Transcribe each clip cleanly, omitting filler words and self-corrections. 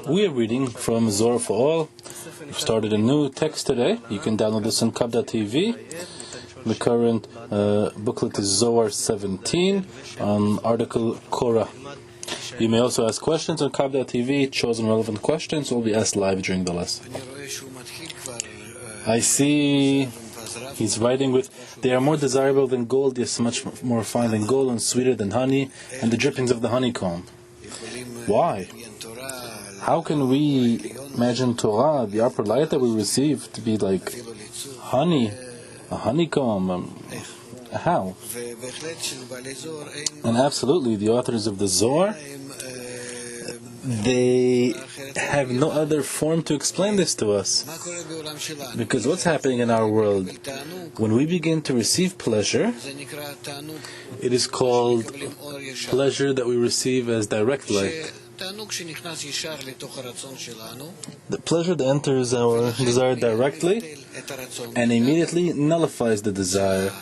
We are reading from Zohar for All. We've started a new text today. You can download this on Kabbalahinfo. The current booklet is Zohar 17 on article Korah. You may also ask questions on Kabbalahinfo. Chosen relevant questions will be asked live during the lesson. I see he's writing with, they are more desirable than gold, yes, much more fine than gold and sweeter than honey and the drippings of the honeycomb. Why? How can we imagine Torah, the upper light that we receive, to be like honey, a honeycomb? How? And absolutely, the authors of the Zohar, they have no other form to explain this to us. Because what's happening in our world? When we begin to receive pleasure, it is called pleasure that we receive as direct light. The pleasure that enters our desire directly and immediately nullifies the desire,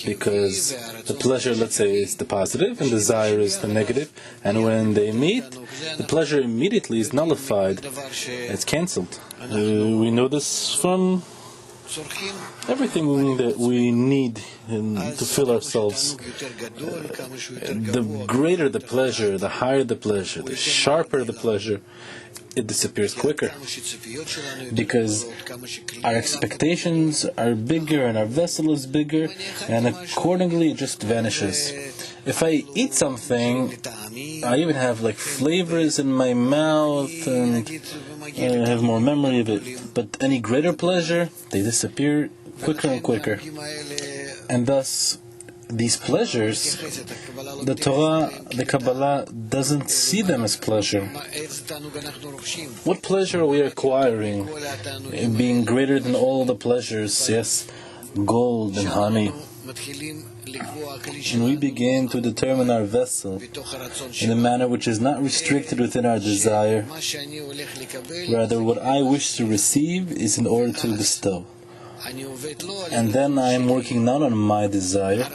because the pleasure, let's say, is the positive and desire is the negative, and when they meet, the pleasure immediately is nullified. It's cancelled. We know this from everything that we need to fill ourselves. The greater the pleasure, the higher the pleasure, the sharper the pleasure, it disappears quicker. Because our expectations are bigger and our vessel is bigger, and accordingly it just vanishes. If I eat something, I even have like flavors in my mouth and I have more memory of it. But any greater pleasure, they disappear quicker and quicker. And thus, these pleasures, the Torah, the Kabbalah doesn't see them as pleasure. What pleasure are we acquiring? Being greater than all the pleasures, yes, gold and honey. And we begin to determine our vessel in a manner which is not restricted within our desire. Rather, what I wish to receive is in order to bestow. And then I am working not on my desire.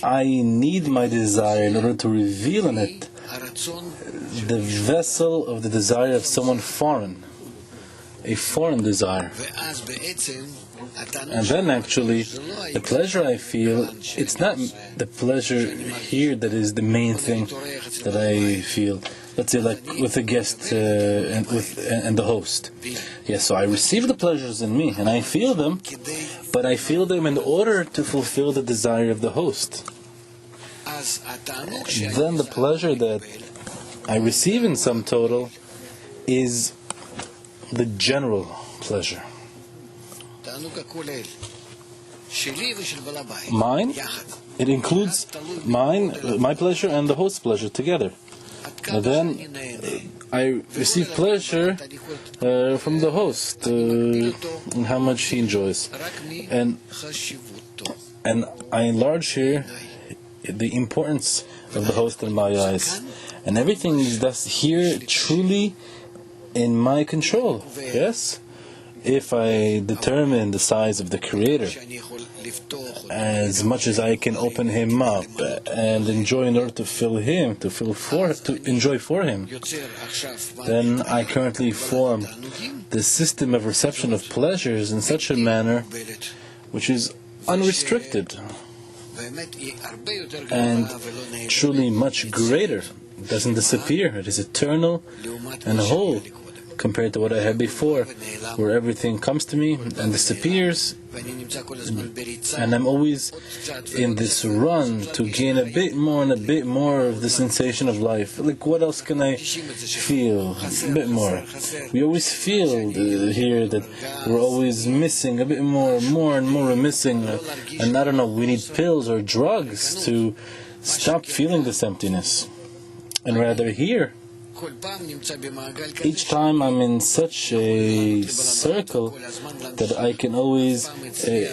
I need my desire in order to reveal in it the vessel of the desire of someone foreign, a foreign desire. And then actually, the pleasure I feel, it's not the pleasure here that is the main thing that I feel. Let's say like with the guest and the host. Yes, so I receive the pleasures in me and I feel them, but I feel them in order to fulfill the desire of the host. Then the pleasure that I receive in sum total is the general pleasure. Mine, it includes my pleasure and the host's pleasure together. And then I receive pleasure from the host and how much he enjoys. And I enlarge here the importance of the host in my eyes. And everything is thus here truly in my control. Yes? If I determine the size of the Creator, as much as I can open Him up and enjoy in order to fill Him, to enjoy for Him, then I currently form the system of reception of pleasures in such a manner which is unrestricted and truly much greater. It doesn't disappear. It is eternal and whole, compared to what I had before, where everything comes to me and disappears, and I'm always in this run to gain a bit more and a bit more of the sensation of life. Like, what else can I feel? A bit more. We always feel here that we're always missing a bit more and more we're missing, and I don't know, we need pills or drugs to stop feeling this emptiness. And rather here, each time I'm in such a circle that I can always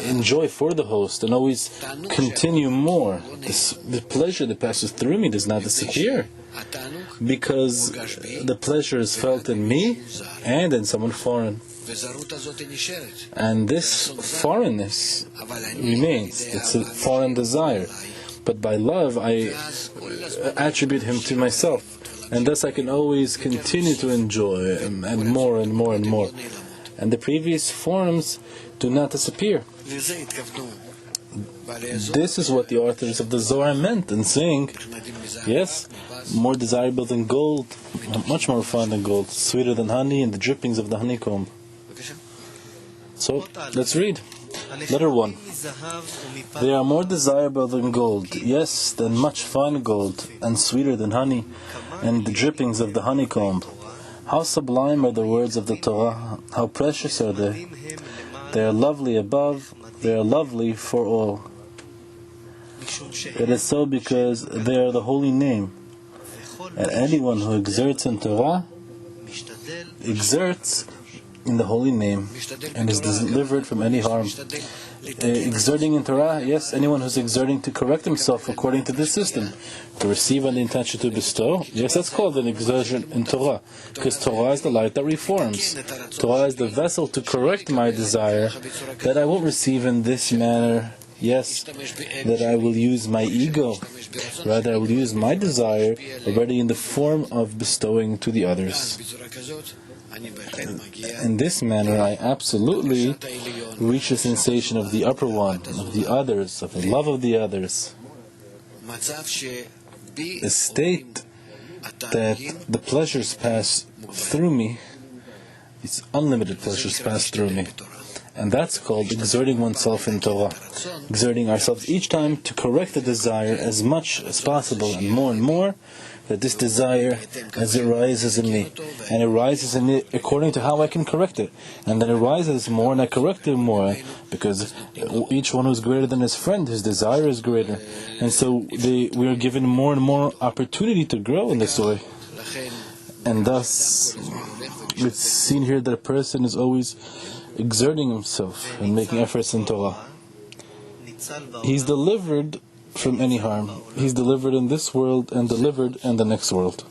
enjoy for the host and always continue more. The pleasure that passes through me does not disappear, because the pleasure is felt in me and in someone foreign. And this foreignness remains. It's a foreign desire. But by love, I attribute him to myself. And thus I can always continue to enjoy and more and more and more. And the previous forms do not disappear. This is what the authors of the Zohar meant in saying, yes, more desirable than gold, much more fun than gold, sweeter than honey and the drippings of the honeycomb. So, let's read. Letter 1. They are more desirable than gold, yes, than much fine gold, and sweeter than honey, and the drippings of the honeycomb. How sublime are the words of the Torah, how precious are they. They are lovely above, they are lovely for all. It is so because they are the holy name. And anyone who exerts in Torah, exerts in the holy name, and is delivered from any harm. Exerting in Torah, yes, anyone who's exerting to correct himself according to this system, to receive and the intention to bestow, yes, that's called an exertion in Torah, because Torah is the light that reforms. Torah is the vessel to correct my desire, that I won't receive in this manner, yes, that I will use my ego, rather I will use my desire already in the form of bestowing to the others. In this manner, I absolutely reach the sensation of the upper one, of the others, of the love of the others. A state that the pleasures pass through me, it's unlimited pleasures pass through me. And that's called exerting oneself in Torah. Exerting ourselves each time to correct the desire as much as possible and more, that this desire as it rises in me. And it rises in me according to how I can correct it. And then it rises more and I correct it more, because each one who's greater than his friend, his desire is greater. And so we are given more and more opportunity to grow in this way. And thus, it's seen here that a person is always exerting himself and making efforts in Torah. He's delivered from any harm. He's delivered in this world and delivered in the next world.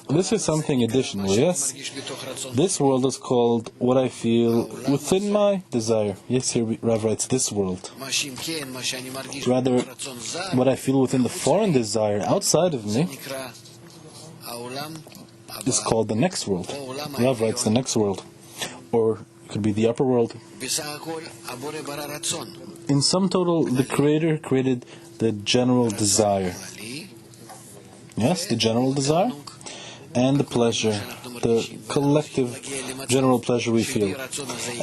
This is something additional, yes? This world is called what I feel within my desire. Yes, here Rav writes this world. Rather, what I feel within the foreign desire outside of me is called the next world. Rav writes the next world. Or it could be the upper world. In sum total, the Creator created the general desire. Yes, the general desire. And the pleasure, the collective general pleasure we feel.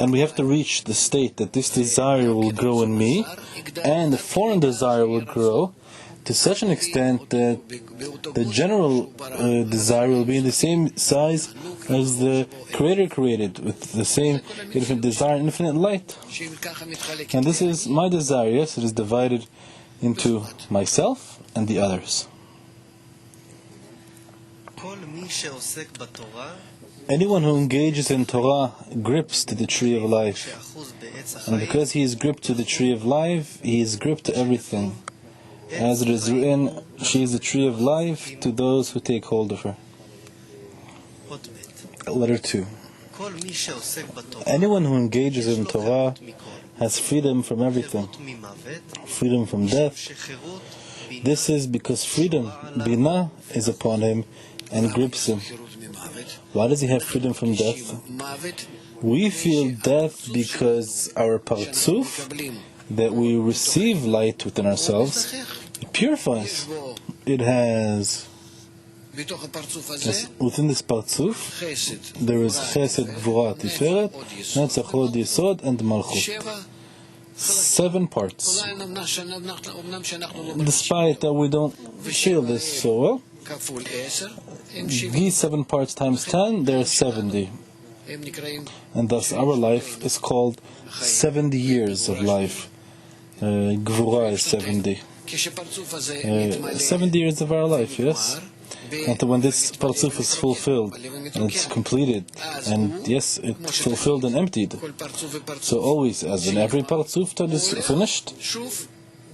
And we have to reach the state that this desire will grow in me, and the foreign desire will grow to such an extent that the general desire will be in the same size as the Creator created, with the same infinite desire, infinite light. And this is my desire, yes, it is divided into myself and the others. Anyone who engages in Torah grips to the tree of life. And because he is gripped to the tree of life, he is gripped to everything. As it is written, she is the tree of life to those who take hold of her. Letter 2. Anyone who engages in Torah has freedom from everything. Freedom from death. This is because freedom, Binah, is upon him and grips him. Why does he have freedom from death? We feel death because our partzuf, that we receive light within ourselves, it purifies. It has, within this partzuf, there is chesed, gvura, tiferet, netzach, hod, yesod, and malchut. 7 parts. Despite that we don't feel this so well, these 7 parts times 10, there are 70. And thus our life is called 70 years of life. Gvura is 70. 70 years of our life, yes? And when this partzuf is fulfilled and it's completed, and yes, it's fulfilled and emptied. So always, as in every partzuf that is finished,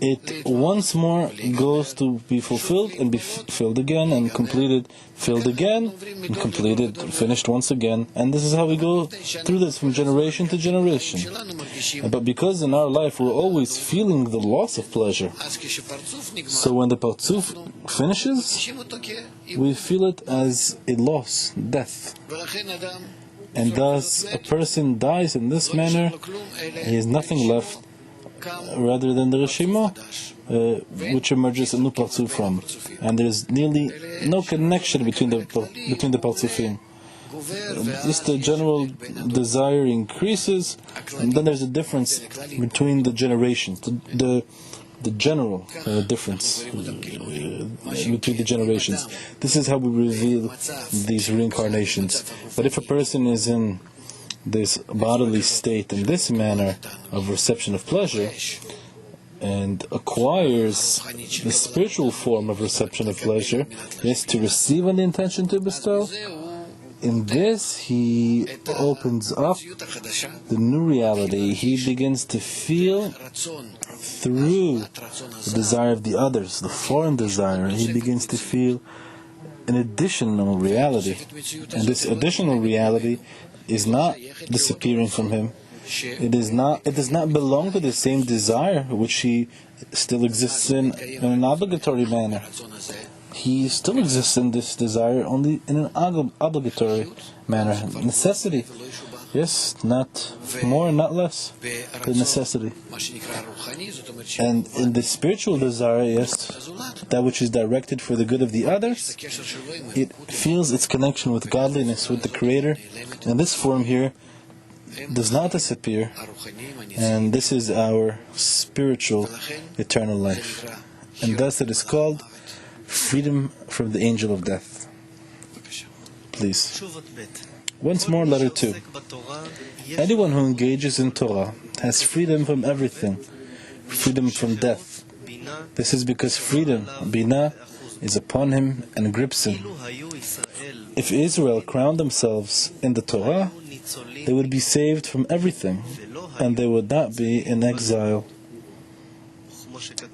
it once more goes to be fulfilled and be filled again and completed, filled again and completed, finished once again. And this is how we go through this from generation to generation. But because in our life we're always feeling the loss of pleasure, so when the Partzuf finishes, we feel it as a loss, death. And thus a person dies in this manner, he has nothing left rather than the Reshima, which emerges a new Partzuf from. And there's nearly no connection between the Partzufim. Just the general desire increases, and then there's a difference between the generations, the general difference between the generations. This is how we reveal these reincarnations. But if a person is in this bodily state in this manner of reception of pleasure and acquires the spiritual form of reception of pleasure, is to receive on the intention to bestow, in this he opens up the new reality. He begins to feel through the desire of the others, the foreign desire. He begins to feel an additional reality. And this additional reality is not disappearing from him. It does not belong to the same desire which he still exists in an obligatory manner. He still exists in this desire only in an obligatory manner, necessity. Yes, not more, not less, the necessity. And in the spiritual desire, yes, that which is directed for the good of the others, it feels its connection with godliness, with the Creator. And this form here does not disappear. And this is our spiritual eternal life. And thus it is called freedom from the angel of death. Please. Once more, letter 2. Anyone who engages in Torah has freedom from everything, freedom from death. This is because freedom, Binah, is upon him and grips him. If Israel crowned themselves in the Torah, they would be saved from everything, and they would not be in exile.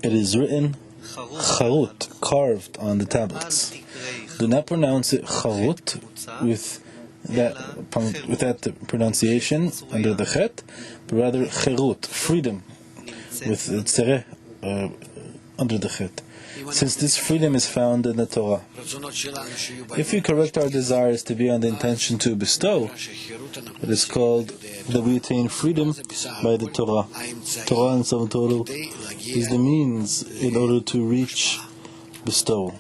It is written, Charut, carved on the tablets. Do not pronounce it Charut with that pronunciation under the chet, but rather Cherut, freedom, with tzereh under the chet, since this freedom is found in the Torah. If we correct our desires to be on the intention to bestow, it is called that we attain freedom by the Torah. Torah in sum total is the means in order to reach bestowal.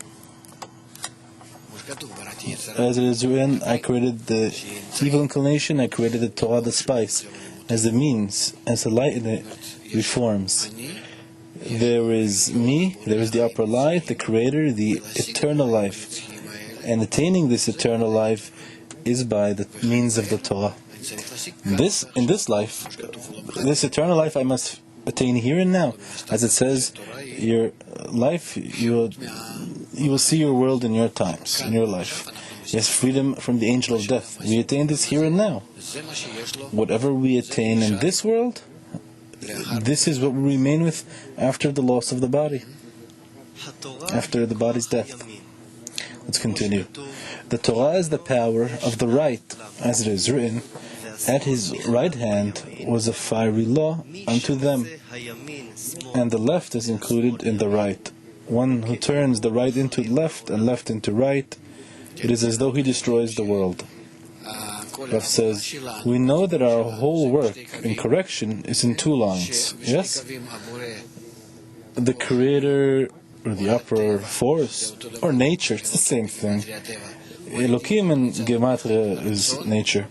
As it is written, I created the evil inclination, I created the Torah, the spice, as the means, as the light in it reforms. There is me, there is the upper life, the Creator, the eternal life. And attaining this eternal life is by the means of the Torah. In this life, this eternal life I must attain here and now. As it says, your life, you will see your world in your times, in your life. Yes, freedom from the angel of death. We attain this here and now. Whatever we attain in this world, this is what we remain with after the loss of the body, after the body's death. Let's continue. The Torah is the power of the right, as it is written, at his right hand was a fiery law unto them, and the left is included in the right. One who turns the right into left and left into right, it is as though he destroys the world. Rav says, we know that our whole work in correction is in two lines. Yes? The Creator, or the upper force, or nature, it's the same thing. Elokim in Gematria is nature.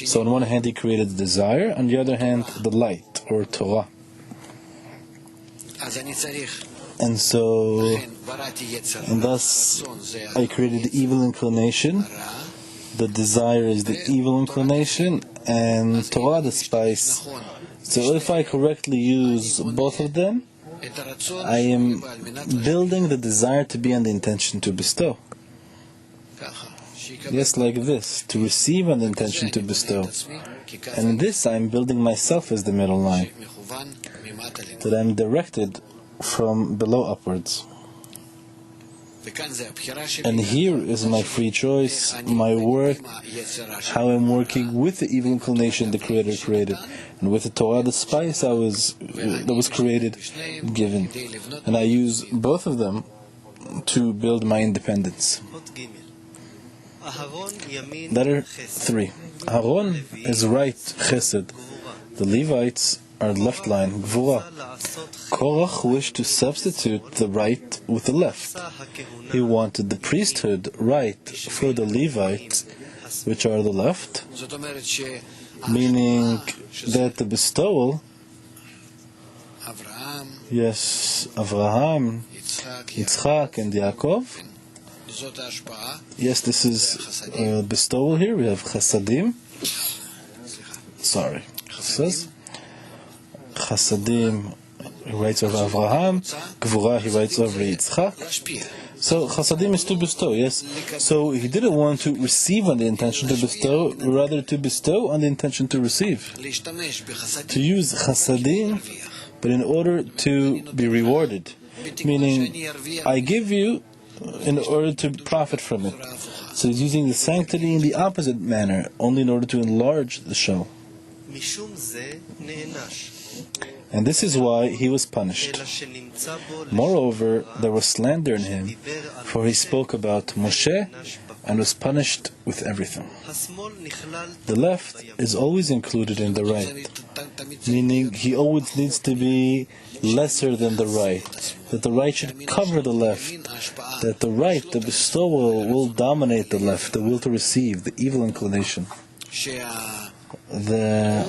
So on one hand he created the desire, on the other hand the light, or Torah. And thus I created the evil inclination. The desire is the evil inclination, and Torah the spice. So if I correctly use both of them, I am building the desire to be on the intention to bestow. Yes, like this, to receive on the intention to bestow. And in this I am building myself as the middle line, that I am directed from below upwards. And here is my free choice, my work, how I'm working with the evil inclination the Creator created, and with the Torah, the spice that was created, given. And I use both of them to build my independence. Letter 3. Aaron is right, chesed. The Levites are left line, gvura. Korach wished to substitute the right with the left. He wanted the priesthood right for the Levites, which are the left, meaning that the bestowal, yes, Avraham, Yitzchak, and Yaakov, yes, this is bestowal here. We have chasadim. Sorry, it says chasadim. He writes over Avraham. Gvura he writes over Yitzchak. So chasadim is to bestow. Yes. So he didn't want to receive on the intention to bestow, rather to bestow on the intention to receive. To use chasadim, but in order to be rewarded, meaning I give you in order to profit from it. So he's using the sanctity in the opposite manner, only in order to enlarge the show. And this is why he was punished. Moreover, there was slander in him, for he spoke about Moshe and was punished with everything. The left is always included in the right, meaning he always needs to be lesser than the right, that the right should cover the left, that the right, the bestowal, will dominate the left, the will to receive, the evil inclination. The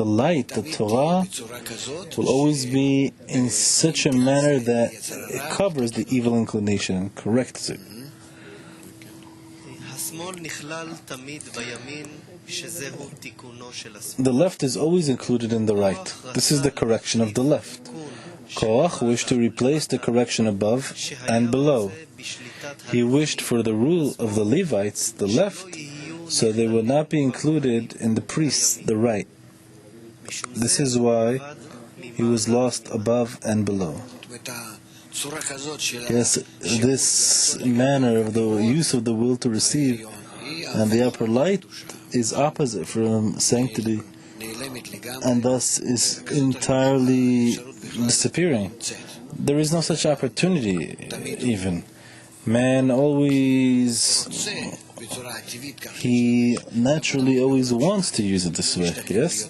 light, the Torah, will always be in such a manner that it covers the evil inclination and corrects it. The left is always included in the right. This is the correction of the left. Korach wished to replace the correction above and below. He wished for the rule of the Levites, the left, so they will not be included in the priests, the right. This is why he was lost above and below. Yes, this manner of the use of the will to receive and the upper light is opposite from sanctity, and thus is entirely disappearing. There is no such opportunity even. Man always, he naturally always wants to use it this way, yes?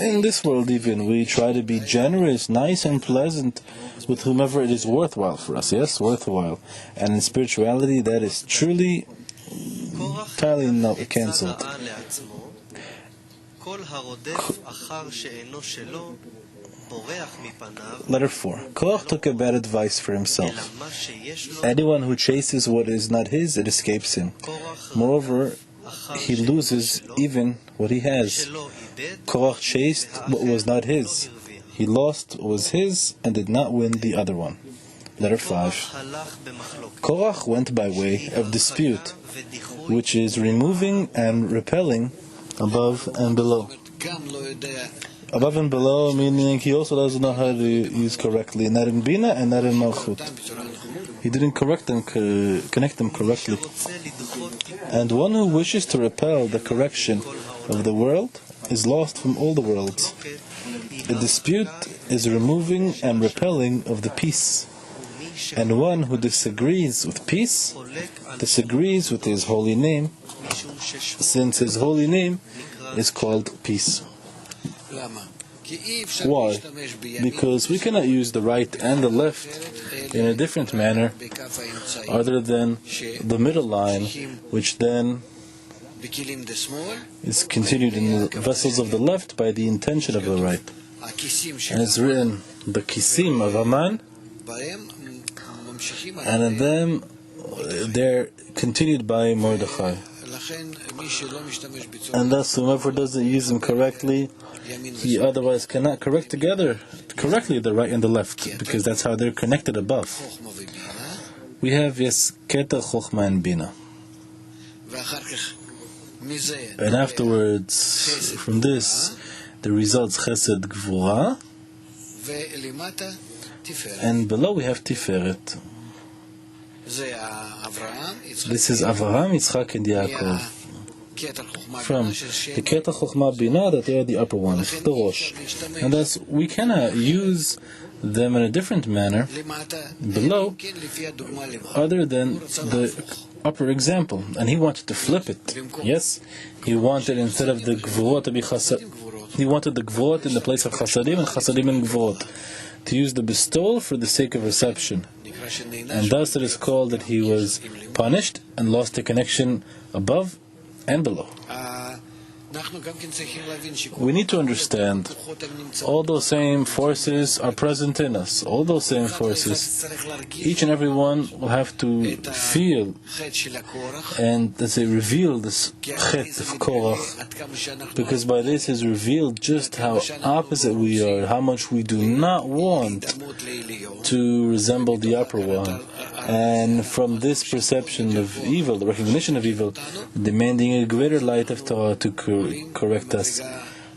In this world even, we try to be generous, nice and pleasant with whomever it is worthwhile for us, yes? Worthwhile. And in spirituality, that is truly entirely cancelled. Letter 4. Korach took a bad advice for himself. Anyone who chases what is not his, it escapes him. Moreover, he loses even what he has. Korach chased what was not his. He lost what was his and did not win the other one. Letter 5. Korach went by way of dispute, which is removing and repelling above and below. Above and below, meaning he also doesn't know how to use correctly, not in Bina and not in Malchut. He didn't connect them correctly. And one who wishes to repel the correction of the world is lost from all the worlds. A dispute is removing and repelling of the peace. And one who disagrees with peace disagrees with his holy name, since his holy name is called peace. Why? Because we cannot use the right and the left in a different manner other than the middle line, which then is continued in the vessels of the left by the intention of the right. And it's written, the kisim of Haman, and in them they're continued by Mordechai. And thus whoever doesn't use them correctly, he otherwise cannot correctly the right and the left, because that's how they're connected above. We have Keter, Chochma and Bina. And afterwards, from this, the results Chesed, Gvura, And below we have Tiferet. This is Avraham, Yitzchak, and Yaakov. From the Keter Chochmah Binah, that they are the upper ones, the Rosh. And thus we cannot use them in a different manner below, other than the upper example. And he wanted to flip it. Yes? He wanted, instead of the Gvurot to be Chasad, he wanted the Gvurot in the place of Chasadim, and Chasadim and Gvurot, to use the bestowal for the sake of reception. And thus it is called that he was punished and lost the connection above and below. We need to understand all those same forces are present in us. All those same forces, each and every one will have to feel and, let's say, reveal this chet of Korach, because by this is revealed just how opposite we are, how much we do not want to resemble the upper one. And from this perception of evil, the recognition of evil, demanding a greater light of Torah to correct us.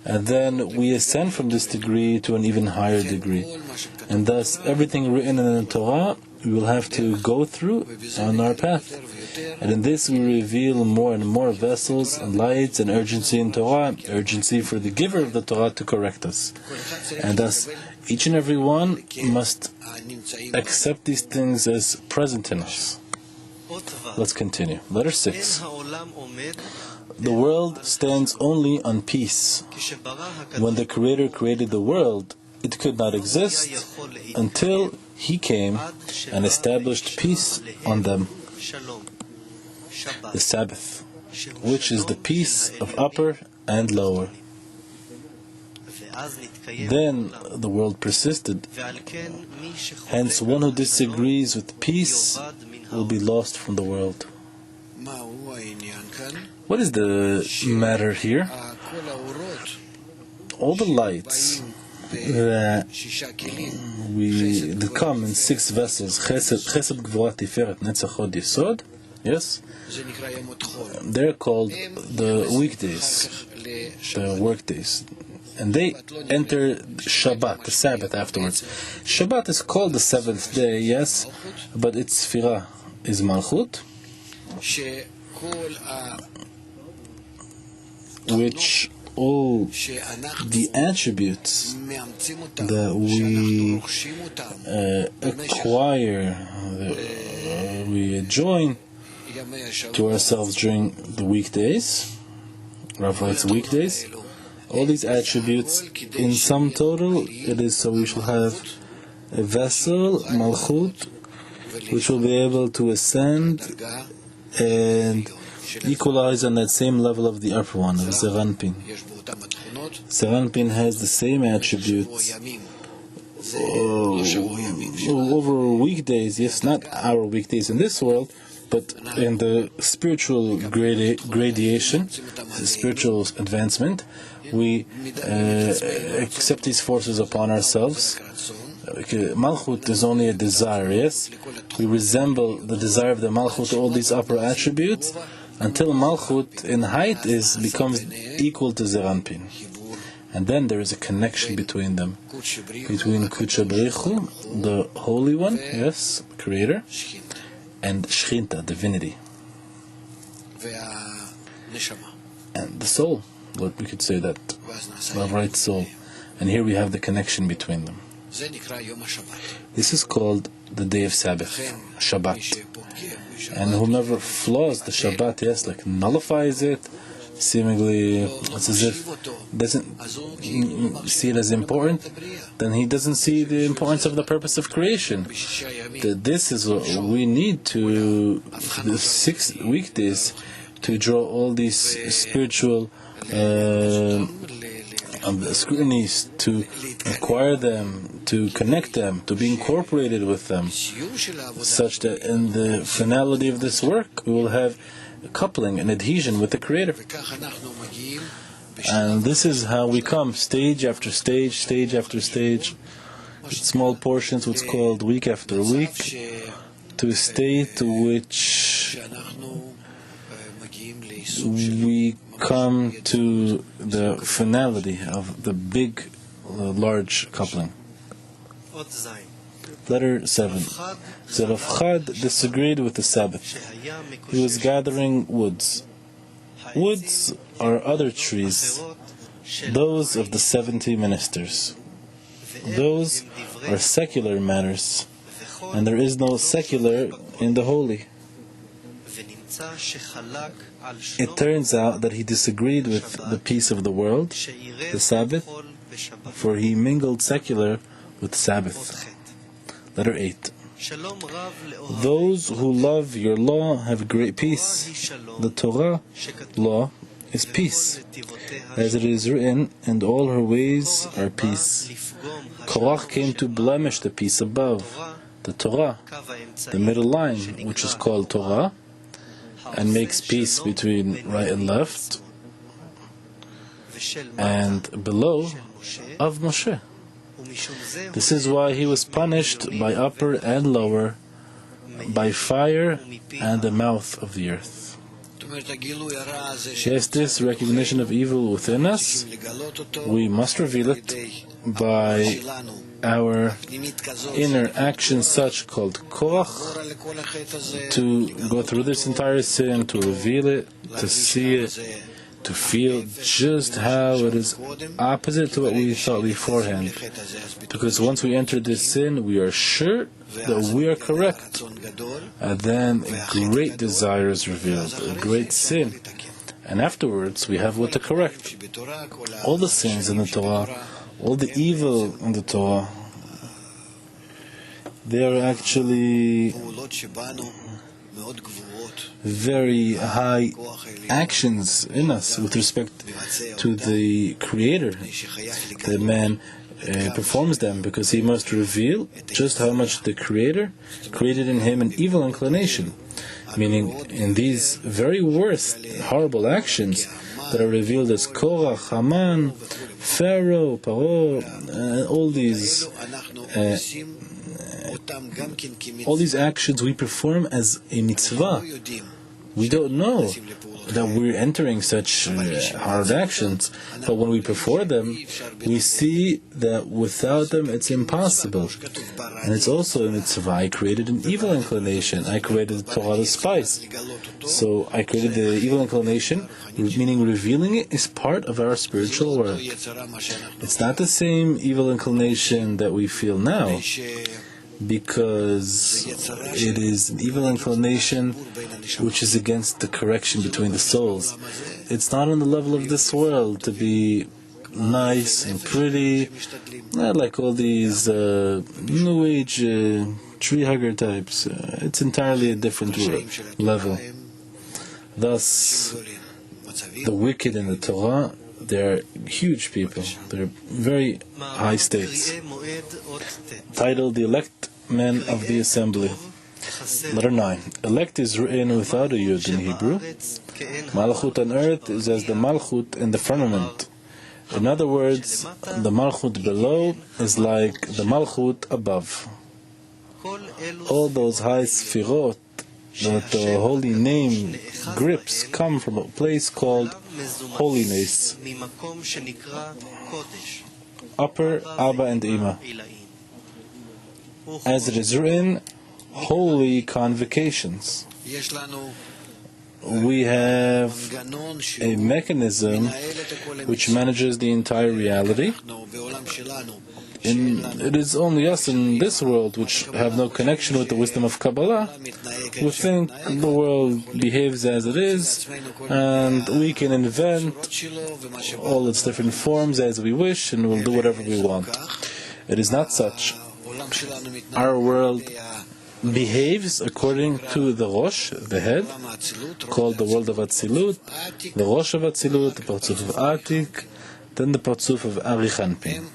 And then we ascend from this degree to an even higher degree. And thus, everything written in the Torah, we will have to go through on our path. And in this we reveal more and more vessels and lights and urgency in Torah, urgency for the giver of the Torah to correct us. And thus, each and every one must accept these things as present in us. Let's continue. Letter 6. The world stands only on peace. When the Creator created the world, it could not exist until He came and established peace on them. The Sabbath, which is the peace of upper and lower. Then the world persisted. Hence, one who disagrees with peace will be lost from the world. What is the matter here? All the lights that come in 6 vessels, Chesed, Gvurah, Tiferet, Netzach, Hod, Yesod, yes? They're called the weekdays, the work days. And they enter Shabbat, the Sabbath, afterwards. Shabbat is called the 7th day, yes, but its Sfirah is Malchut, which all the attributes that we acquire, that we join to ourselves during the weekdays, Rav writes weekdays, all these attributes, in sum total, it is so we shall have a vessel, Malchut, which will be able to ascend and equalize on that same level of the upper one, of Zeranpin. Zeranpin has the same attributes over weekdays, yes, not our weekdays in this world, but in the spiritual gradation, the spiritual advancement, we accept these forces upon ourselves. Malchut is only a desire, yes? We resemble the desire of the Malchut to all these upper attributes until Malchut in height becomes equal to Zeranpin. And then there is a connection between them, between Kudsha B'richu, the Holy One, yes, Creator, and Shchinta, divinity, and the soul. What we could say that the right soul, and here we have the connection between them. This is called the day of Sabbath, Shabbat. And whomever flaws the Shabbat, yes, like nullifies it, seemingly it's as if doesn't see it as important, then he doesn't see the importance of the purpose of creation. This is what we need to, the 6 weekdays, to draw all these spiritual scrutinies, to acquire them, to connect them, to be incorporated with them, such that in the finality of this work we will have a coupling and adhesion with the Creator. And this is how we come, stage after stage, stage after stage, with small portions, what's called week after week, to a state to which we come to the finality of the big, large coupling. Letter 7. Zeravchad disagreed with the Sabbath. He was gathering woods. Woods are other trees, those of the 70 ministers. Those are secular matters, and there is no secular in the holy. It turns out that he disagreed with the peace of the world, the Sabbath, for he mingled secular with Sabbath. Letter 8. Those who love your law have great peace. The Torah law is peace, as it is written, and all her ways are peace. Korach came to blemish the peace above, the Torah, the middle line, which is called Torah, and makes peace between right and left, and below, of Moshe. This is why he was punished by upper and lower, by fire and the mouth of the earth. Yes, this recognition of evil within us, we must reveal it by our inner action, such called koach, to go through this entire sin, to reveal it, to see it, to feel just how it is opposite to what we thought beforehand. Because once we enter this sin, we are sure that we are correct. And then a great desire is revealed, a great sin. And afterwards, we have what to correct. All the sins in the Torah, all the evil in the Torah, they are actually very high actions in us with respect to the Creator. The man performs them because he must reveal just how much the Creator created in him an evil inclination. Meaning, in these very worst, horrible actions that are revealed as Korach, Haman, Pharaoh, Paro, all these actions we perform as a mitzvah. We don't know that we're entering such hard actions, but when we perform them, we see that without them it's impossible. And it's also a mitzvah. I created an evil inclination. I created the Torah, the spice. So I created the evil inclination, meaning revealing it is part of our spiritual work. It's not the same evil inclination that we feel now, because it is an evil inclination which is against the correction between the souls. It's not on the level of this world to be nice and pretty, not like all these New Age tree hugger types. It's entirely a different level. Thus, the wicked in the Torah, they're huge people. They're very high states. Titled The Elect Men of the Assembly. Letter 9. Elect is written without a yud in Hebrew. Malchut on earth is as the Malchut in the firmament. In other words, the Malchut below is like the Malchut above. All those high sfirot that the holy name grips come from a place called holiness. Upper Abba and Ima. As it is written, holy convocations. We have a mechanism which manages the entire reality. And it is only us in this world which have no connection with the wisdom of Kabbalah who think the world behaves as it is, and we can invent all its different forms as we wish, and we'll do whatever we want. It is not such. Our world behaves according to the Rosh, the head, called the world of Atzilut, the Rosh of Atzilut, the Parzuf of Atik, then the Parzuf of Arichanpin.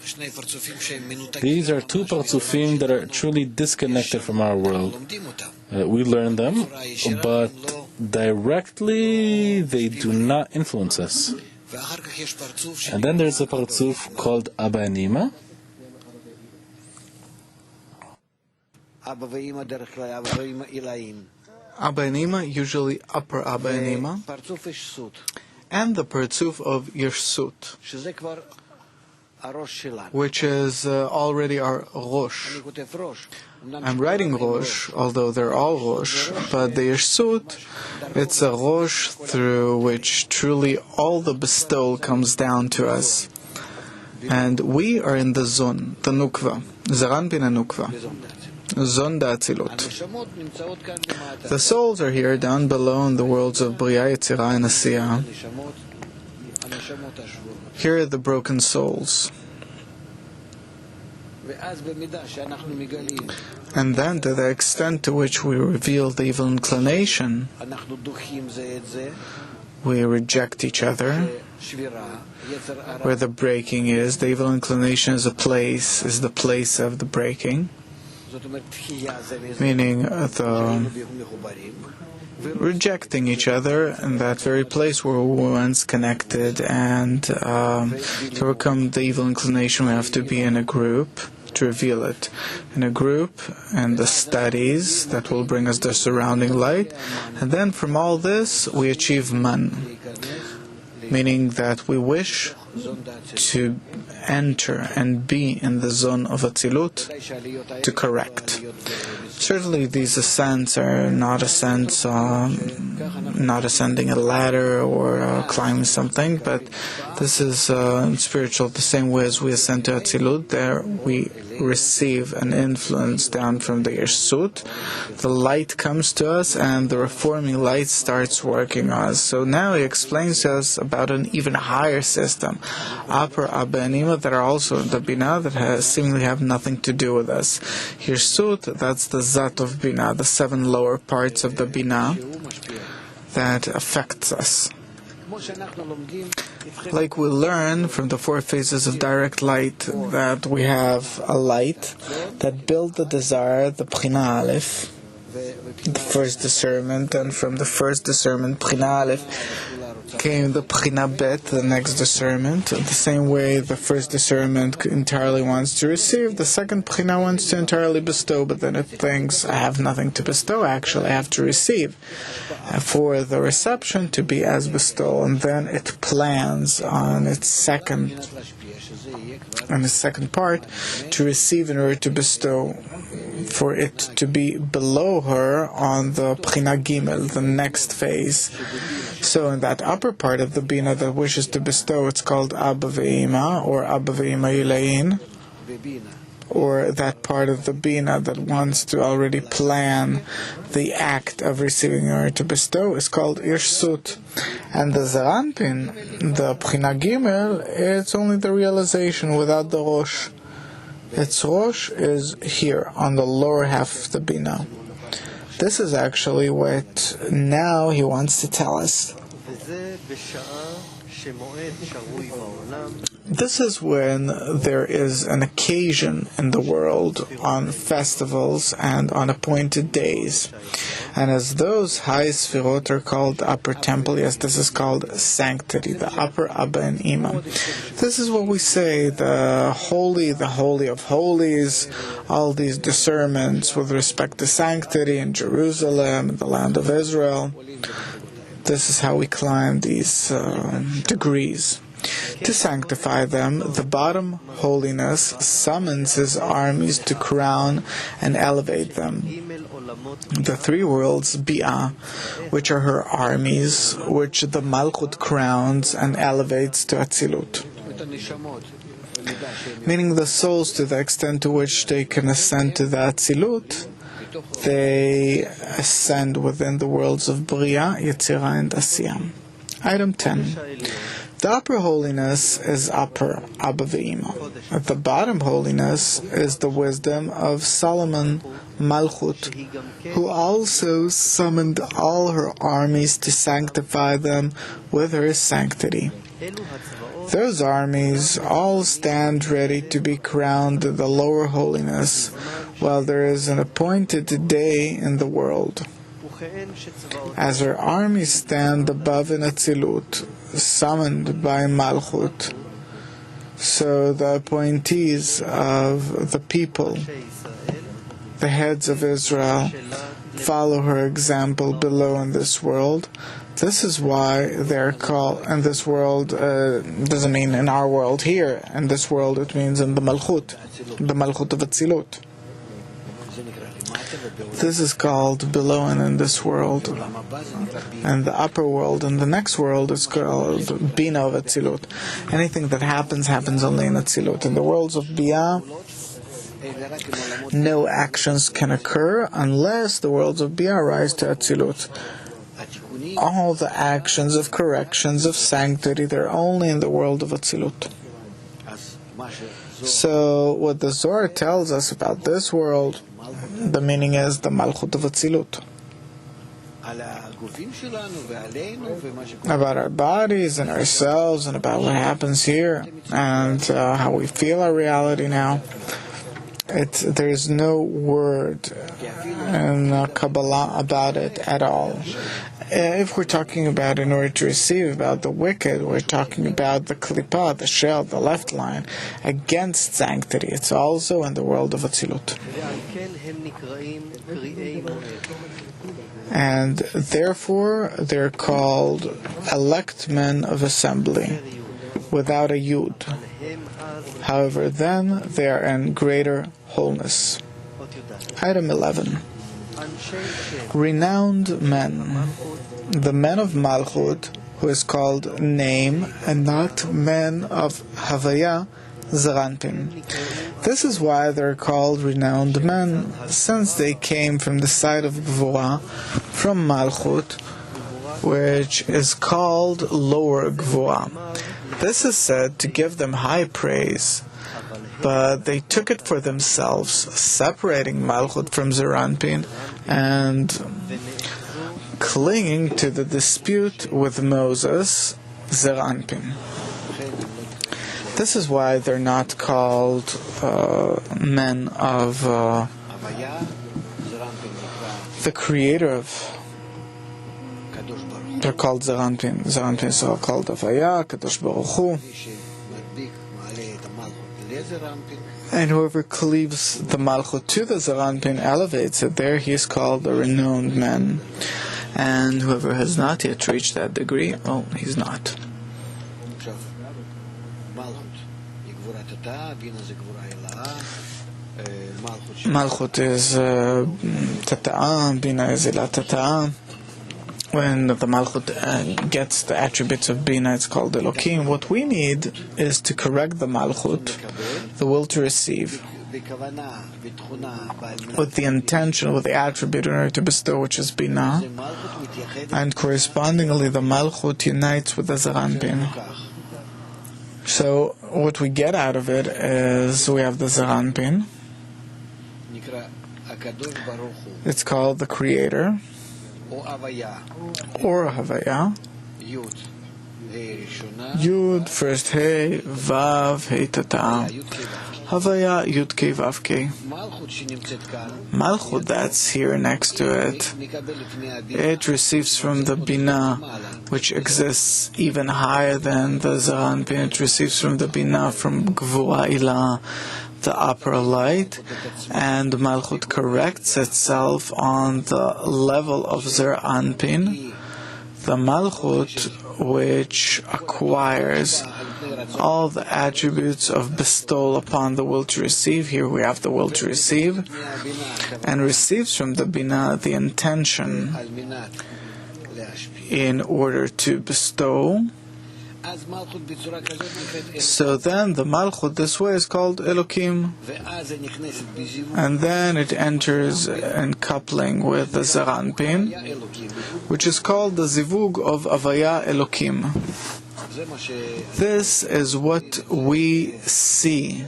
These are two Parzufim that are truly disconnected from our world. We learn them, but directly they do not influence us. And then there's a Parzuf called Abunimah. Abunimah, usually upper Abunimah, and the Parzuf of Yirsut. which is already our Rosh. I'm writing Rosh, although they're all Rosh, but the Yirsut, it's a Rosh through which truly all the bestowal comes down to us. And we are in the Zon, the Nukva, Zaran bin Nukva, Zon da Atzilut. The souls are here down below in the worlds of Bria, Yetzirah, and Asiyah. Here are the broken souls. And then, to the extent to which we reveal the evil inclination, we reject each other. Where the breaking is, the evil inclination is the place of the breaking, meaning rejecting each other in that very place where we were once connected. And to overcome the evil inclination, we have to be in a group to reveal it. In a group, and the studies that will bring us the surrounding light. And then from all this, we achieve man, meaning that we wish to enter and be in the zone of Atzilut to correct. Certainly these ascents are not ascents, not ascending a ladder or climbing something, but this is spiritual the same way as we ascend to Atzilut. There we receive an influence down from the Yirsut. The light comes to us and the reforming light starts working on us. So now he explains to us about an even higher system, upper Abunimah, that are also in the Binah, that seemingly have nothing to do with us. Yirsut, that's the Zat of Binah, the 7 lower parts of the Binah that affects us. Like we learn from the 4 phases of direct light that we have a light that builds the desire, the B'china Aleph, the first discernment, and from the first discernment, B'china Aleph, came the B'china Bet, the next discernment. The same way the first discernment entirely wants to receive, the second B'china wants to entirely bestow, but then it thinks, I have nothing to bestow, actually I have to receive. For the reception to be as bestowal, and then it plans on its second part to receive in order to bestow, for it to be below her on the B'china Gimel, the next phase. So in that upper part of the Bina that wishes to bestow, it's called Abba Ve'ima, or Abba Ve'ima Yilayin, or that part of the Bina that wants to already plan the act of receiving in order to bestow is called Yirsut. And the Zaranpin, the B'china Gimel, it's only the realization without the Rosh. Its Rosh is here, on the lower half of the Bina. This is actually what now he wants to tell us. This is when there is an occasion in the world, on festivals and on appointed days. And as those high sfirot are called upper temple, yes, this is called sanctity, the upper Abba and Ima. This is what we say, the holy of holies, all these discernments with respect to sanctity in Jerusalem, in the land of Israel. This is how we climb these degrees. To sanctify them, the bottom holiness summons his armies to crown and elevate them. The 3 worlds, Bi'ah, which are her armies, which the Malchut crowns and elevates to Atzilut. Meaning the souls, to the extent to which they can ascend to the Atzilut, they ascend within the worlds of Bria, Yetzirah, and Asiyah. Item 10. The upper holiness is upper Abba Ve'ima. The bottom holiness is the wisdom of Solomon, Malchut, who also summoned all her armies to sanctify them with her sanctity. Those armies all stand ready to be crowned the lower holiness, while there is an appointed day in the world. As her armies stand above in Atzilut, summoned by Malchut, so the appointees of the people, the heads of Israel, follow her example below in this world. This is why they're called, in this world, doesn't mean in our world here. In this world, it means in the Malchut of Atzilut. This is called below and in this world. And the upper world and the next world is called Bina of Atzilut. Anything that happens only in Atzilut. In the worlds of Bia, no actions can occur unless the worlds of Bia rise to Atzilut. All the actions of corrections, of sanctity, they're only in the world of Atzilut. So what the Zohar tells us about this world, the meaning is the Malchut of Atzilut. About our bodies and ourselves and about what happens here and how we feel our reality now. There's no word in Kabbalah about it at all. If we're talking about, in order to receive, about the wicked, we're talking about the klippah, the shell, the left line, against sanctity. It's also in the world of Atzilut. And therefore, they're called elect men of assembly, without a yud. However, then they are in greater wholeness. Item 11. Renowned men. The men of Malchut, who is called name and not men of Havaya, Zaranpin. This is why they're called renowned men, since they came from the side of Gvura, from Malchut, which is called lower Gvura. This is said to give them high praise, but they took it for themselves, separating Malchut from Zaranpin and clinging to the dispute with Moses, Zaranpin. This is why they're not called men of the creator of. They're called Zaranpin. Zaranpin is all called Avaya, Kadosh Baruch Hu. And whoever cleaves the Malchut to the Zaranpin, elevates it there, he is called a renowned man. And whoever has not yet reached that degree, oh, he's not. Malchut is Tata'ah, Bina is Ila Tata'ah. When the Malchut gets the attributes of Bina, it's called Elokim. What we need is to correct the Malchut, the will to receive, with the intention, with the attribute in order to bestow, which is Bina. And correspondingly, the Malchut unites with the Zaranpin. So, what we get out of it is we have the Zaranpin. It's called the Creator, or Havaya. Yud, first Hey, Vav, Hey Tata. Havaya, Yud Kei, Vav Kei. Malchut, that's here next to it. It receives from the Bina, which exists even higher than the Zaranpin. It receives from the Bina, from Gvura Ilah, the upper light, and Malchut corrects itself on the level of Zaranpin, the Malchut which acquires all the attributes of bestowal upon the will to receive. Here we have the will to receive, and receives from the Bina the intention in order to bestow. So then the Malchut this way is called Elokim, and then it enters in coupling with the Zaranpin, which is called the Zivug of Avaya Elokim. This is what we see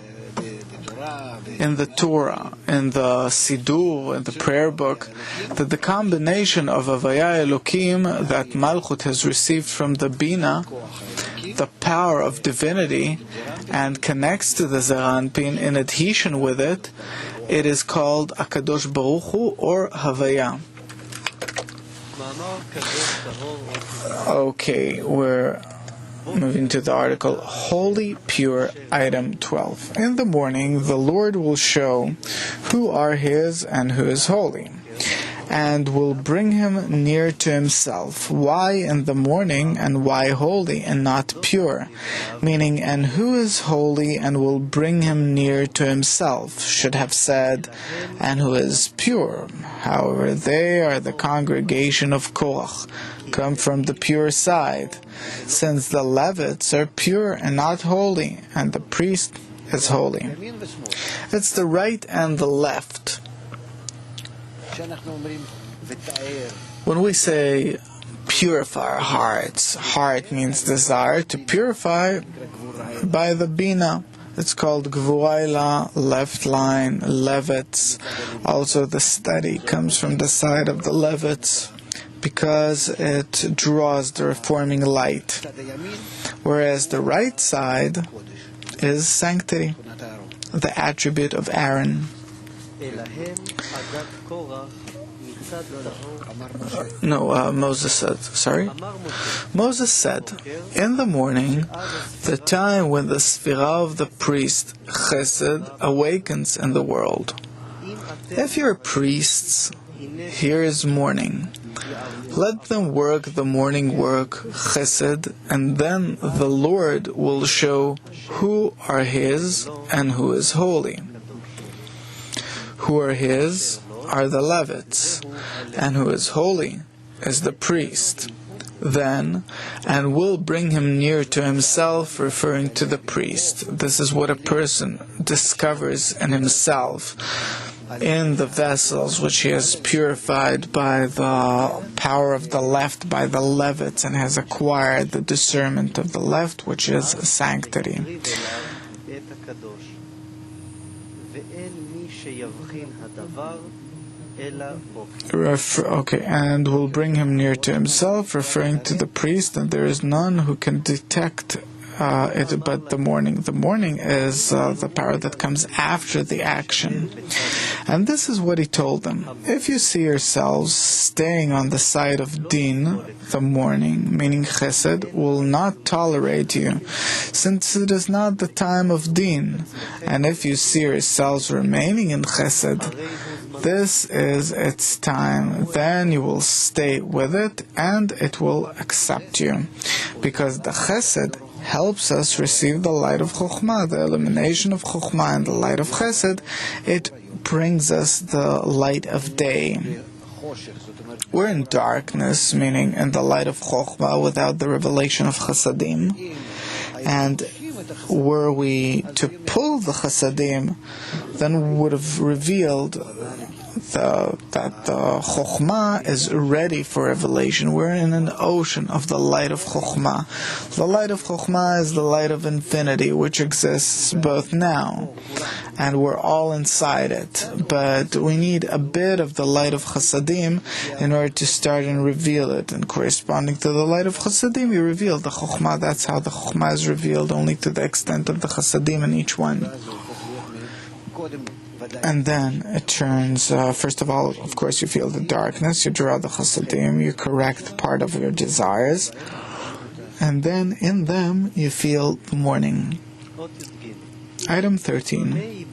in the Torah, in the Siddur, in the prayer book, that the combination of Avaya Elokim that Malchut has received from the Bina, the power of divinity, and connects to the Zaranpin in adhesion with it, it is called Akadosh Baruch Hu, or Havaya. Okay, we're moving to the article Holy Pure, item 12. In the morning, the Lord will show who are His and who is holy. and will bring him near to himself. Why in the morning, and why holy and not pure? Meaning, and who is holy and will bring him near to himself? Should have said, and who is pure. However, they are the congregation of Korach, come from the pure side, since the Levites are pure and not holy, and the priest is holy. It's the right and the left. When we say purify our hearts, heart means desire, to purify by the Bina. It's called Gvuayla, left line, Levits. Also the study comes from the side of the Levits, because it draws the reforming light. Whereas the right side is sanctity, the attribute of Aaron. Moses said, Moses said, in the morning, the time when the Sphira of the priest, Chesed, awakens in the world. If you're priests, here is morning. Let them work the morning work, Chesed, and then the Lord will show who are His and who is holy. Who are His are the Levites, and who is holy is the priest. Then, and will bring him near to himself, referring to the priest. This is what a person discovers in himself, in the vessels which he has purified by the power of the left, by the Levites, and has acquired the discernment of the left, which is sanctity. And will bring him near to himself, referring to the priest, and there is none who can detect it but the morning. The morning is the power that comes after the action. And this is what he told them. If you see yourselves staying on the side of Din, the morning, meaning Chesed, will not tolerate you, since it is not the time of Din. And if you see yourselves remaining in Chesed, this is its time, then you will stay with it, and it will accept you. Because the Chesed helps us receive the light of Chokhmah, the illumination of Chokhmah, and the light of Chesed, it brings us the light of day. We're in darkness, meaning in the light of Chokhmah, without the revelation of Chasadim. And were we to pull the Chasadim, then we would have revealed that the Chokhmah is ready for revelation. We're in an ocean of the light of Chokhmah. The light of Chokhmah is the light of infinity, which exists both now, and we're all inside it. But we need a bit of the light of Chasadim in order to start and reveal it. And corresponding to the light of Chasadim, you reveal the Chokhmah. That's how the Chokhmah is revealed, only to the extent of the Chasadim in each one. And then it turns, first of all, of course, you feel the darkness, you draw the Chasadim, you correct part of your desires, and then in them you feel the morning. Item 13.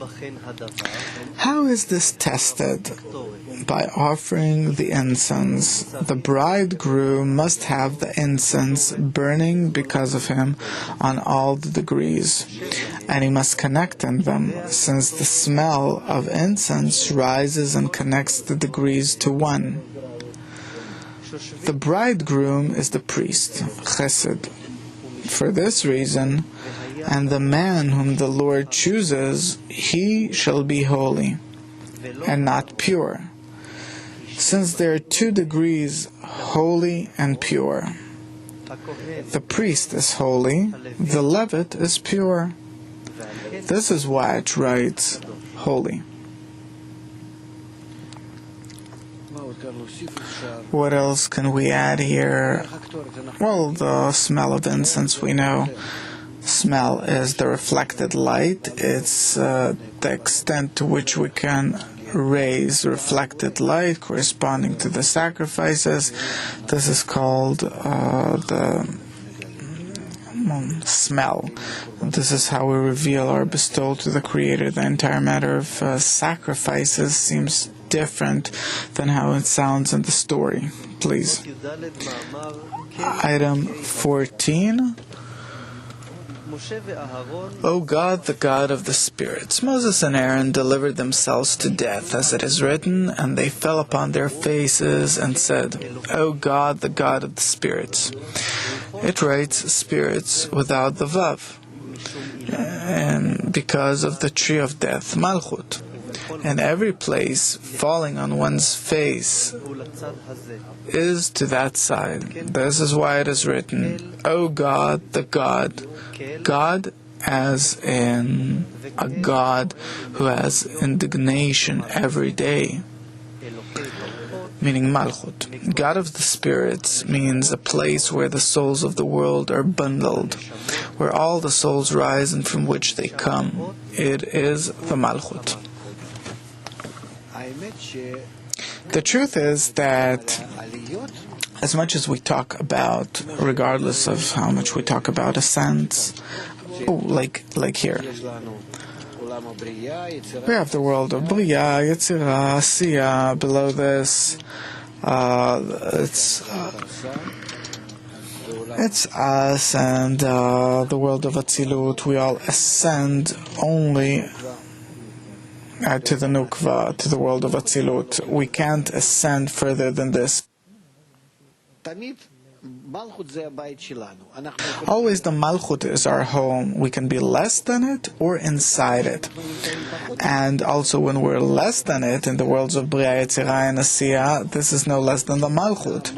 How is this tested? By offering the incense. The bridegroom must have the incense burning because of him on all the degrees, and he must connect in them, since the smell of incense rises and connects the degrees to one. The bridegroom is the priest, Chesed. For this reason, and the man whom the Lord chooses, he shall be holy, and not pure, since there are 2 degrees, holy and pure. The priest is holy, the Levite is pure. This is why it writes, holy. What else can we add here? Well, the smell of incense we know. Smell is the reflected light. It's the extent to which we can raise reflected light corresponding to the sacrifices. This is called the smell. This is how we reveal or bestow to the Creator. The entire matter of sacrifices seems different than how it sounds in the story. Please. Item 14. O God, the God of the spirits, Moses and Aaron delivered themselves to death, as it is written, and they fell upon their faces and said, O God, the God of the spirits. It writes spirits without the vav, and because of the tree of death, Malchut. And every place falling on one's face is to that side. This is why it is written, O God, the God. God as in a God who has indignation every day, meaning Malchut. God of the spirits means a place where the souls of the world are bundled, where all the souls rise and from which they come. It is the Malchut. The truth is that as much as we talk about, regardless of how much we talk about ascents, like here, we have the world of Bria, Yetzirah, Asiya. Below this, it's us and the world of Atzilut. We all ascend only to the Nukva, to the world of Atzilut. We can't ascend further than this. Always the Malchut is our home. We can be less than it or inside it. And also when we're less than it in the worlds of Bria, Yetzirah, and Asiya, this is no less than the Malchut.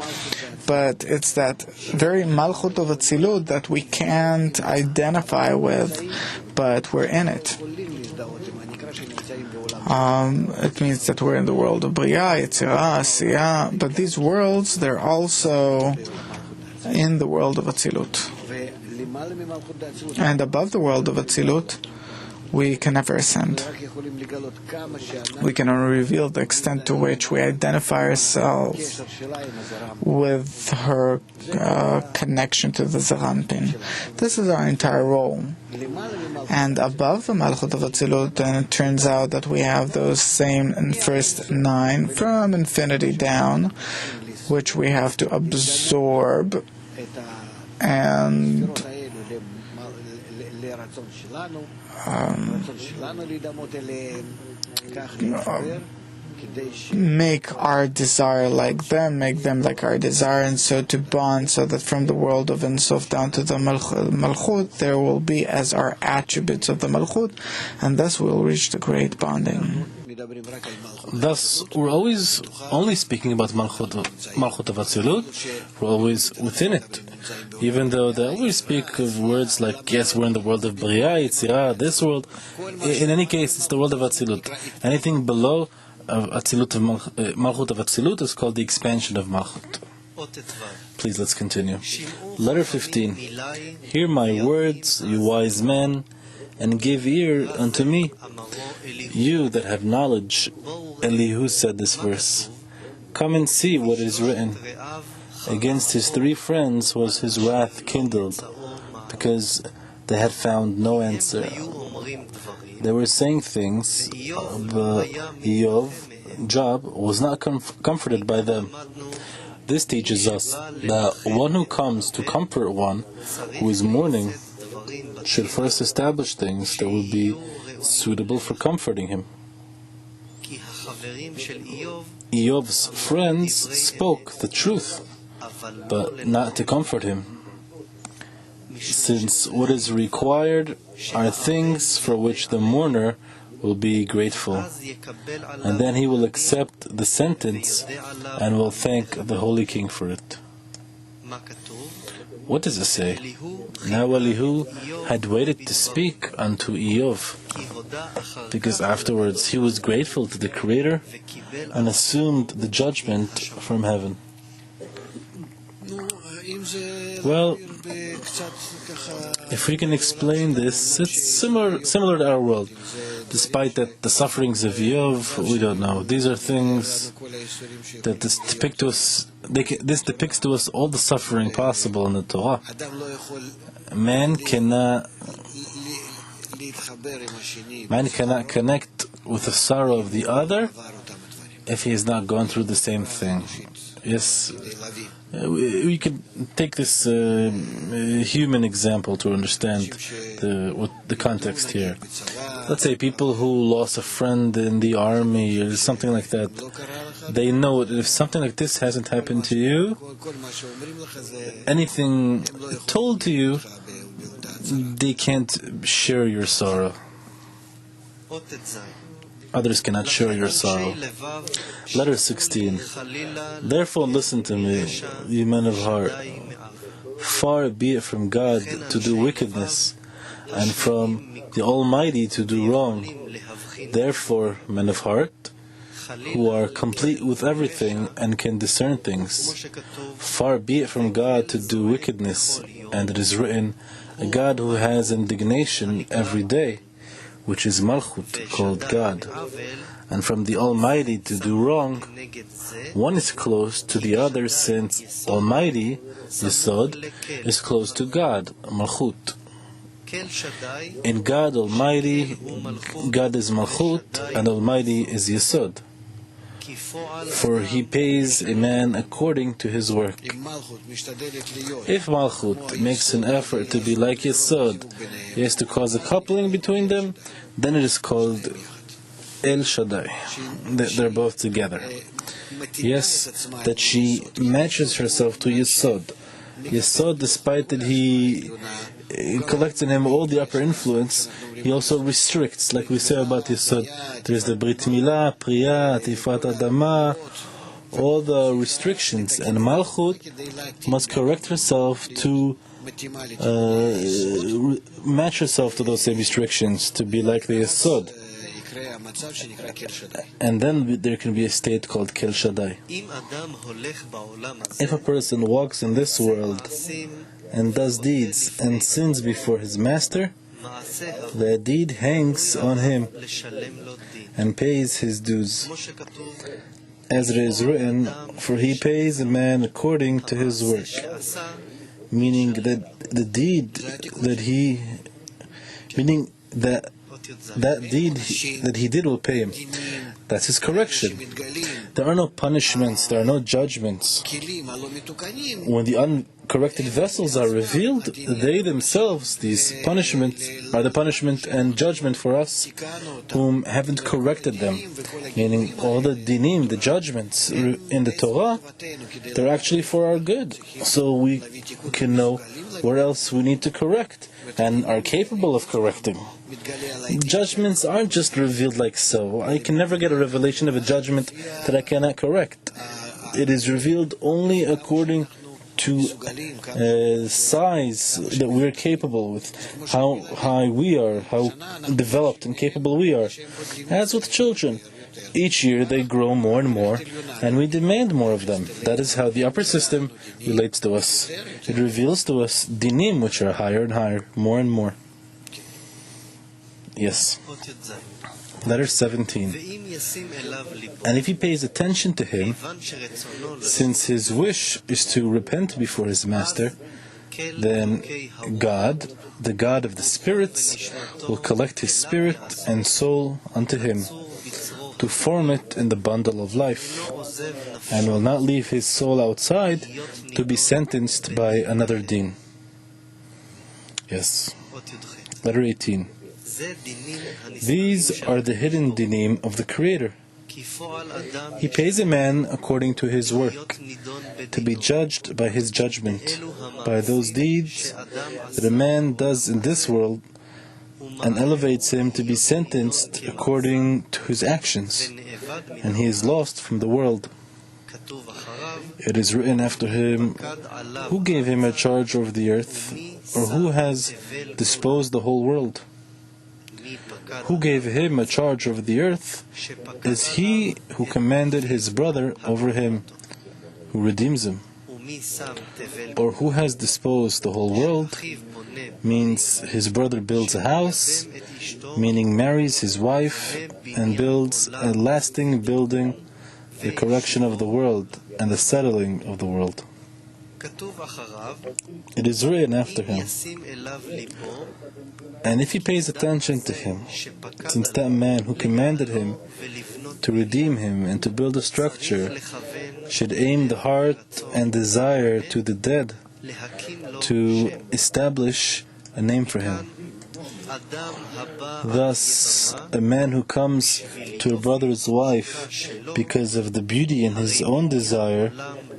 But it's that very Malchut of Atzilut that we can't identify with, but we're in it. It means that we're in the world of Bria, Yetzirah, Asiya, but these worlds, they're also in the world of Atzilut. And above the world of Atzilut, we can never ascend. We can only reveal the extent to which we identify ourselves with her connection to the Zeranpin. This is our entire role. And above the Malchut of Atzilut, then it turns out that we have those same first 9 from infinity down, which we have to absorb and make our desire like them, make them like our desire, and so to bond, so that from the world of Ein Sof down to the Malchut, there will be as our attributes of the Malchut, and thus we'll reach the great bonding. Thus, we're always only speaking about Malchut of Atzilut. We're always within it. Even though they always speak of words like, yes, we're in the world of Bria, Yetzirah, this world. In any case, it's the world of Atzilut. Anything below Atzilut of Malchut of Atzilut is called the expansion of Malchut. Please, let's continue. Letter 15. Hear my words, you wise men, and give ear unto me, you that have knowledge. Elihu said this verse. Come and see what is written. Against his 3 friends was his wrath kindled, because they had found no answer. They were saying things, but Job was not comforted by them. This teaches us that one who comes to comfort one who is mourning should first establish things that will be suitable for comforting him. Iyov's friends spoke the truth, but not to comfort him, since what is required are things for which the mourner will be grateful, and then he will accept the sentence and will thank the Holy King for it. What does it say? Now Elihu had waited to speak unto Iyov, because afterwards he was grateful to the Creator and assumed the judgment from heaven. Well, if we can explain this, it's similar to our world. Despite that the sufferings of Iyov, we don't know. These are things that depict to us this depicts to us all the suffering possible in the Torah. Man cannot connect with the sorrow of the other if he has not gone through the same thing. Yes, we can take this human example to understand the context here. Let's say people who lost a friend in the army or something like that. They know that if something like this hasn't happened to you, anything told to you, they can't share your sorrow. Others cannot share your sorrow. Letter 16. Therefore listen to me, you men of heart. Far be it from God to do wickedness, and from the Almighty to do wrong. Therefore, men of heart, who are complete with everything and can discern things, far be it from God to do wickedness, and it is written, a God who has indignation every day, which is Malchut, called God, and from the Almighty to do wrong. One is close to the other, since Almighty, Yesod, is close to God, Malchut. In God Almighty, God is Malchut, and Almighty is Yesod. For He pays a man according to his work. If Malchut makes an effort to be like Yesod, he has to cause a coupling between them, then it is called El Shaddai. They're both together. Yes, that she matches herself to Yesod. Yesod, despite that he collects in him all the upper influence, he also restricts, like we say about Yesod. There's the Brit Milah, Priya, Atifat Adama, all the restrictions, and Malchut must correct herself to match herself to those same restrictions, to be like the Yesod. And then there can be a state called Kel Shaddai. If a person walks in this world and does deeds and sins before his master, the deed hangs on him and pays his dues. As it is written, for he pays a man according to his work. Meaning that the deed that deed that he did will pay him. That's his correction. There are no punishments, there are no judgments. When the uncorrected vessels are revealed, they themselves, these punishments, are the punishment and judgment for us whom haven't corrected them. Meaning all the dinim, the judgments in the Torah, they're actually for our good. So we can know where else we need to correct and are capable of correcting. Judgments aren't just revealed like so. I can never get a revelation of a judgment that I cannot correct. It is revealed only according to size that we're capable with, how high we are, how developed and capable we are. As with children, each year they grow more and more, and we demand more of them. That is how the upper system relates to us. It reveals to us dinim, which are higher and higher, more and more. Yes. Letter 17. And if he pays attention to him, since his wish is to repent before his master, then God, the God of the spirits, will collect his spirit and soul unto him, to form it in the bundle of life, and will not leave his soul outside to be sentenced by another din. Yes. Letter 18. These are the hidden dinim of the Creator. He pays a man according to his work, to be judged by his judgment, by those deeds that a man does in this world, and elevates him to be sentenced according to his actions, and he is lost from the world. It is written after him, who gave him a charge over the earth, or who has disposed the whole world? Who gave him a charge over the earth is he who commanded his brother over him, who redeems him. Or who has disposed the whole world means his brother builds a house, meaning marries his wife and builds a lasting building the correction of the world, and the settling of the world. It is written after him, and if he pays attention to him, since that man who commanded him to redeem him and to build a structure should aim the heart and desire to the dead, to establish a name for him. Thus, a man who comes to a brother's wife because of the beauty in his own desire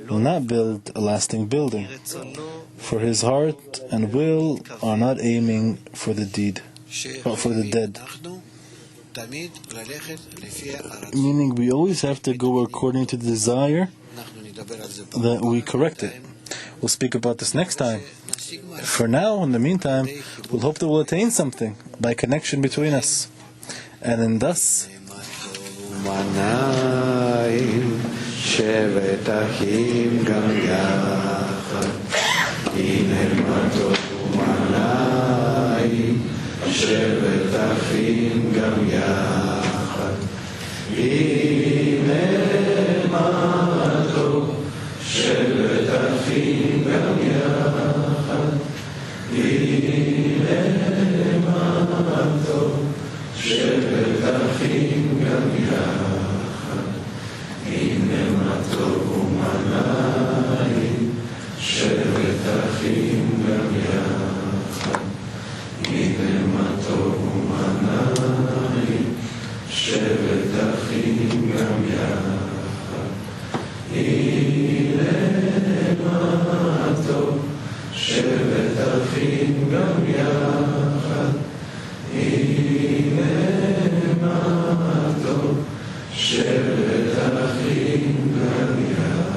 will not build a lasting building, for his heart and will are not aiming for the deed, or for the dead. Meaning we always have to go according to the desire that we correct it. We'll speak about this next time. For now, in the meantime, we'll hope that we'll attain something by connection between us. And in thus, שבת אחים גם יחד, הנה מה טוב ומנעים, שבת אחים גם יחד, הנה מה טוב, שבת אחים גם יחד, הנה מה טוב, שבת אחים גם יחד. הנה מה טוב ומנעים, שבת אחים גם יחד. הנה מה טוב ומנעים, שבת אחים גם יחד. הנה מה טוב, שבת אחים גם יחד. הנה מה טוב, שבת אחים גם יחד.